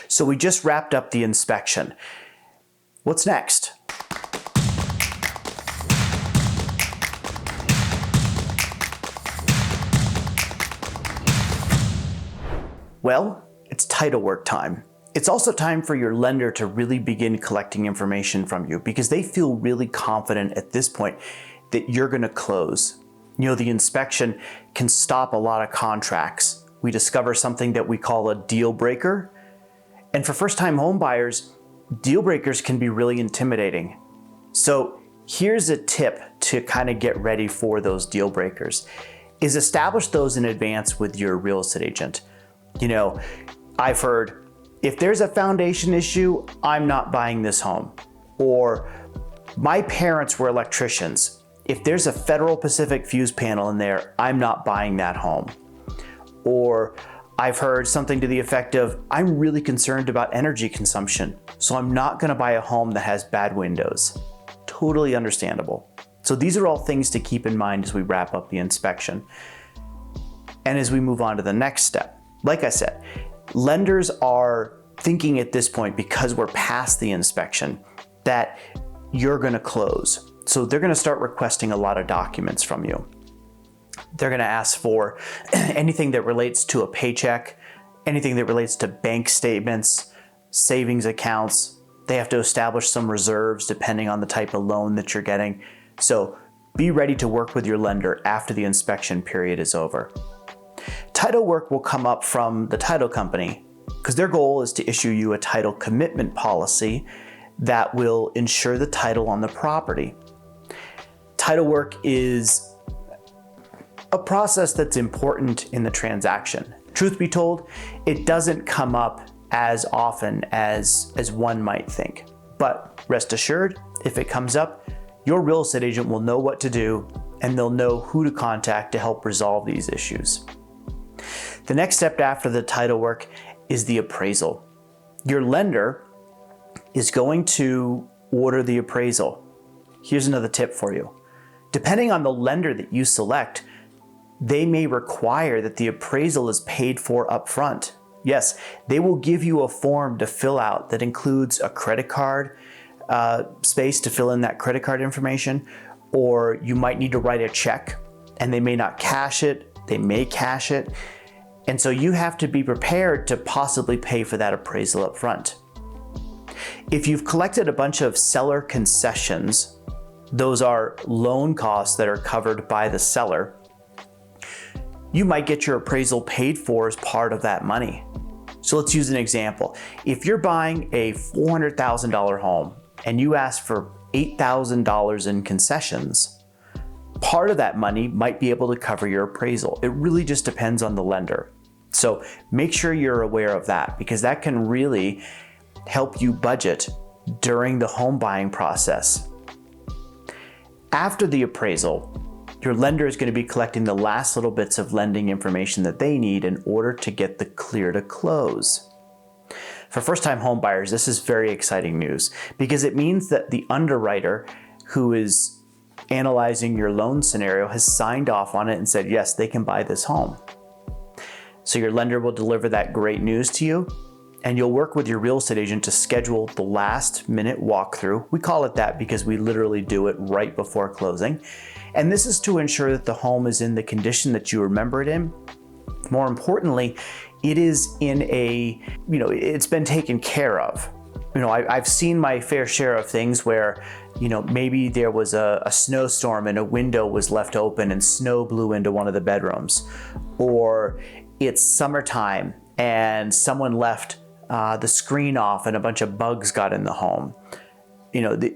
So we just wrapped up the inspection. What's next? Well, it's title work time. It's also time for your lender to really begin collecting information from you because they feel really confident at this point that you're going to close. You know, the inspection can stop a lot of contracts. We discover something that we call a deal breaker. And for first-time home buyers, deal breakers can be really intimidating. So here's a tip to kind of get ready for those deal breakers, is establish those in advance with your real estate agent. You know, I've heard, if there's a foundation issue, I'm not buying this home. Or my parents were electricians. If there's a Federal Pacific fuse panel in there, I'm not buying that home. Or I've heard something to the effect of, I'm really concerned about energy consumption, so I'm not gonna buy a home that has bad windows. Totally understandable. So these are all things to keep in mind as we wrap up the inspection. And as we move on to the next step, like I said, lenders are thinking at this point, because we're past the inspection, that you're gonna close. So they're gonna start requesting a lot of documents from you. They're gonna ask for anything that relates to a paycheck, anything that relates to bank statements, savings accounts. They have to establish some reserves depending on the type of loan that you're getting. So be ready to work with your lender after the inspection period is over. Title work will come up from the title company because their goal is to issue you a title commitment policy that will ensure the title on the property. Title work is a process that's important in the transaction. Truth be told, it doesn't come up as often as one might think. But rest assured, if it comes up, your real estate agent will know what to do and they'll know who to contact to help resolve these issues. The next step after the title work is the appraisal. Your lender is going to order the appraisal. Here's another tip for you. Depending on the lender that you select, they may require that the appraisal is paid for upfront. Yes, they will give you a form to fill out that includes a credit card space to fill in that credit card information, or you might need to write a check and they may not cash it, they may cash it. And so you have to be prepared to possibly pay for that appraisal up front. If you've collected a bunch of seller concessions, those are loan costs that are covered by the seller, you might get your appraisal paid for as part of that money. So let's use an example. If you're buying a $400,000 home and you ask for $8,000 in concessions, part of that money might be able to cover your appraisal. It really just depends on the lender. So make sure you're aware of that because that can really help you budget during the home buying process. After the appraisal, your lender is going to be collecting the last little bits of lending information that they need in order to get the clear to close. For first-time home buyers, this is very exciting news because it means that the underwriter who is analyzing your loan scenario has signed off on it and said, yes, they can buy this home. So your lender will deliver that great news to you, and you'll work with your real estate agent to schedule the last minute walkthrough. We call it that because we literally do it right before closing. And this is to ensure that the home is in the condition that you remember it in. More importantly, it is in it's been taken care of. I've seen my fair share of things where, maybe there was a snowstorm and a window was left open and snow blew into one of the bedrooms. Or it's summertime and someone left the screen off and a bunch of bugs got in the home.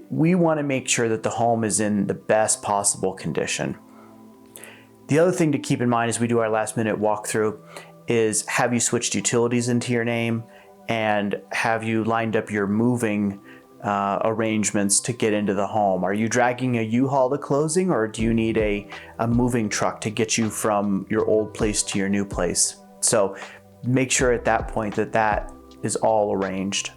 We want to make sure that the home is in the best possible condition. The other thing to keep in mind as we do our last minute walkthrough is, have you switched utilities into your name, and have you lined up your moving arrangements to get into the home? Are you dragging a U-Haul to closing, or do you need a moving truck to get you from your old place to your new place? So make sure at that point that is all arranged.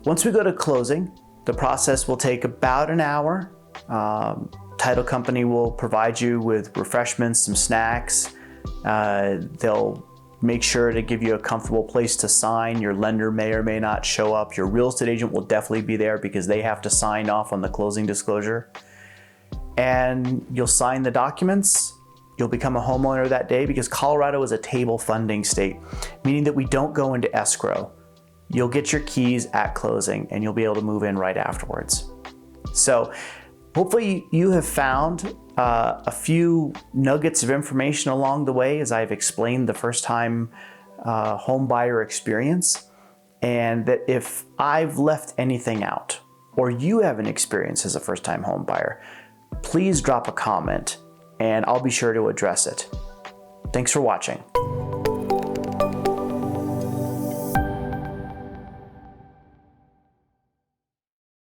Once we go to closing, the process will take about an hour. Title company will provide you with refreshments, some snacks. They'll make sure to give you a comfortable place to sign. Your lender may or may not show up. Your real estate agent will definitely be there because they have to sign off on the closing disclosure. And you'll sign the documents. You'll become a homeowner that day because Colorado is a table funding state, meaning that we don't go into escrow. You'll get your keys at closing and you'll be able to move in right afterwards. So hopefully you have found a few nuggets of information along the way as I've explained the first time home buyer experience, and that if I've left anything out or you have an experience as a first time home buyer, please drop a comment and I'll be sure to address it. Thanks for watching.